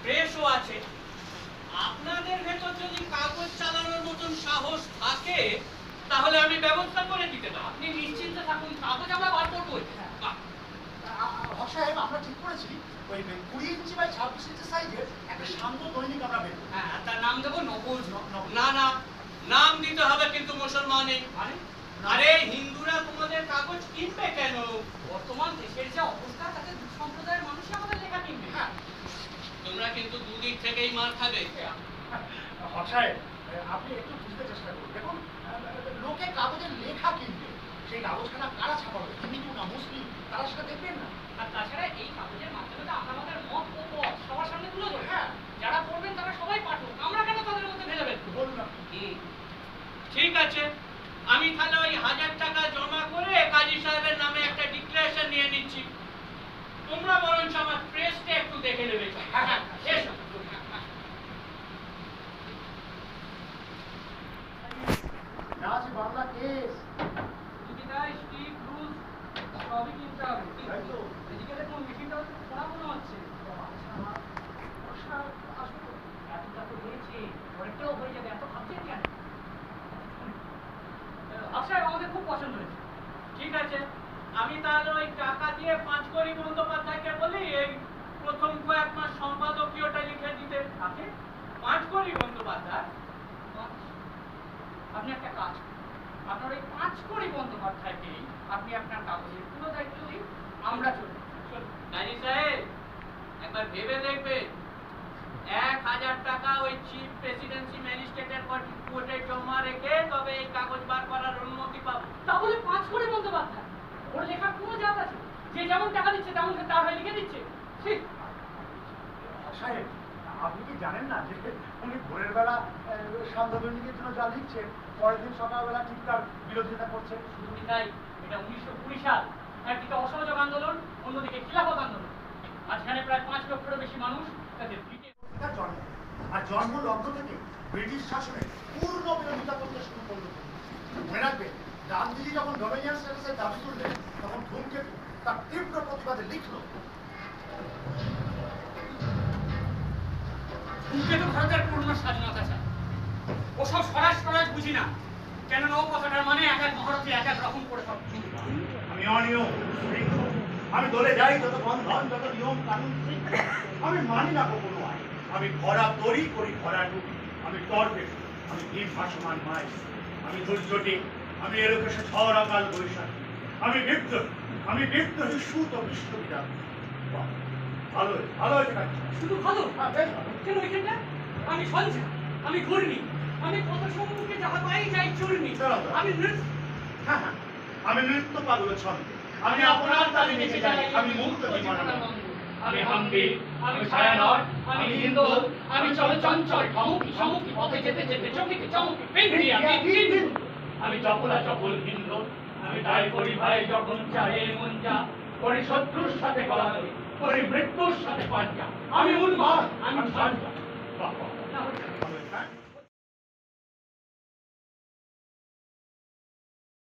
প্রেসও আছে। আপনাদের ভেতর যদি কাগজ চালানোর মতন সাহস থাকে তাহলে আমি ব্যবস্থা করে দিতে পারি। আপনি নিশ্চিন্তে থাকুন, কাগজ আমরা বার করবো। হক সাহেব, আমরা ঠিক করেছি ওই 20 ইঞ্চি বাই 26 ইঞ্চি সাইজের একটা শান্ত দৈনিক আমরা বের করব। হ্যাঁ, তার নাম দেবো নবজ। না না, নাম দিতে হবে কিন্তু মুসলমানে। মানে আরে হিন্দুরা তোমাদের কাগজ কিনবে কেন? বর্তমান দেশের যে অবস্থা তাতে দু সম্প্রদায়ের মানুষই আমাদের লেখা কিনবে। হ্যাঁ, তোমরা কিন্তু দুদিক থেকেই মার খাবে। হক সাহেব, আপনি একটু বুঝতে চেষ্টা করুন। দেখুন, লোকে কাগজের লেখা কিনবে, সেই কাগজখানা কারা ছাপাবে, হিন্দু না মুসলিম, তারা সেটা দেখবেন না। আর তাছাড়া এই কাগজের মাধ্যমে তো আমরা আমাদের মত ও পথ সবার সামনে তুলে ধরবো। হ্যাঁ, যারা পড়বেন তারা সবাই পাঠক, আমরা কেন তাদের মধ্যে ভেদাভেদ করব? বলুন না। ঠিক আছে, আমি তাহলে ওই 1000 টাকা জমা করে কাজী সাহেবের নামে একটা ডিক্লারেশন নিয়ে নিচ্ছি। তোমরা বরঞ্চ আমার প্রেসটা একটু দেখে নেবে। হ্যাঁ হ্যাঁ, এসো। না আছে বাংলা কেস। বিদায় স্টিক রুলস সবই কিনতে হবে। তাই তো। এদিকে দেখুন মেশিনটা খোলা মনে হচ্ছে। এতটা তো হয়েছে, পরেরটাও হয়ে যাবে। এত ভাবছেন কেন? আচ্ছা, আমাদের খুব পছন্দ হয়েছে। ঠিক আছে, আমি তাহলে ওই টাকা দিয়ে 5 কোটি বন্দ্যোপাধ্যায়কে বলি এই প্রথম কয়েক মাস সম্পাদকীয়টা লিখে দিতে। তাকে 5 কোটি বন্দ্যোপাধ্যায়, আপনি একটা কাজ করুন, আপনার ওই 5 কোটি বন্দ্যোপাধ্যায়কেই আপনি আপনার কাগজের পুরো দায়িত্ব দিন, আমরা চলি। কাজী সাহেব, একবার ভেবে দেখবেন, 1000 টাকা ওই চিফ প্রেসিডেন্সি ম্যাজিস্ট্রেটের কোর্টে জমা রেখে তবে এই কাগজ বার করার অনুমতি পাবো। তাহলে 5 কোটি বন্দ্যোপাধ্যায়, ওর লেখার কোনো জাত আছে? যে যেমন টাকা দিচ্ছে তেমন তার হয়ে লিখে দিচ্ছে। ঠিক হক সাহেব, আপনি কি জানেন না যে উনি ভোরের বেলা সন্ধ্যা দৈনিকের জন্য যা লিখছেন, পরের দিন সকালবেলা ঠিক তার বিরোধিতা করছেন? শুধু কি তাই, এটা 1920 সাল। একদিকে অসহযোগ আন্দোলন, অন্যদিকে খিলাফত আন্দোলন। মাঝখানে প্রায় 5 লক্ষেরও বেশি মানুষ তাদের তার জন্ম, আর জন্ম লগ্ন থেকে ব্রিটিশ শাসনের পূর্ণ বিরোধিতা করতে শুরু করলো। মনে রাখবে, গান্ধীজি যখন ডোমিনিয়ন স্ট্যাটাসের দাবি তুললেন তখন ধূমকেতু তার তীব্র প্রতিবাদে লিখলো, ধূমকেতু ভারতের পূর্ণ স্বাধীনতা চায়। ওসব স্বরাজ বুঝি না, কেননা ও কথাটার মানে এক এক মহারথী এক এক রকম করে সব। আমি অনিয়ম, উশৃঙ্খল, আমি দলে যাই যত বন্ধন, যত নিয়ম কানুন, আমি মানি না কোনো আইন। আমি ভরা তরি করি ভরা ডুবি, আমি তর্কে, আমি ভীম ভাসমান মাই, আমি দুর্যোগে, আমি এলোকেশে ঝড় আকাল বৈশাখী, আমি বিদ্রোহী সুত বিশ্ববিদ্যালয়। ভালো ভালো হয়েছে কাজ। শুধু ভালো? হ্যাঁ, বেশ ভালো। কেন এখানটা? আমি সঞ্জা, আমি ঘূর্ণি, আমি কত সম্মুখে যাহা পাই যাই চূর্ণি। আমি হ্যাঁ হ্যাঁ, আমি নৃত্য পাগল ছন্দ, আমি আপনার তালে নেচে যাই, আমি মুক্ত জীবন। আমি হাম্পি, আমি ছায়ানট, আমি হিন্দোল, আমি চলচঞ্চল ঠমুকি ঠমুকি পথে যেতে যেতে চমকে চমকে পেন্দ্রি, আমি চপলা চপল হিন্দোল, আমি তাই করি ভাই যখন চাহে মন যা, করি শত্রুর সাথে গলাগলি, করি মৃত্যুর সাথে পাঞ্জা। আমি উন্মাদ, আমি সঞ্জা।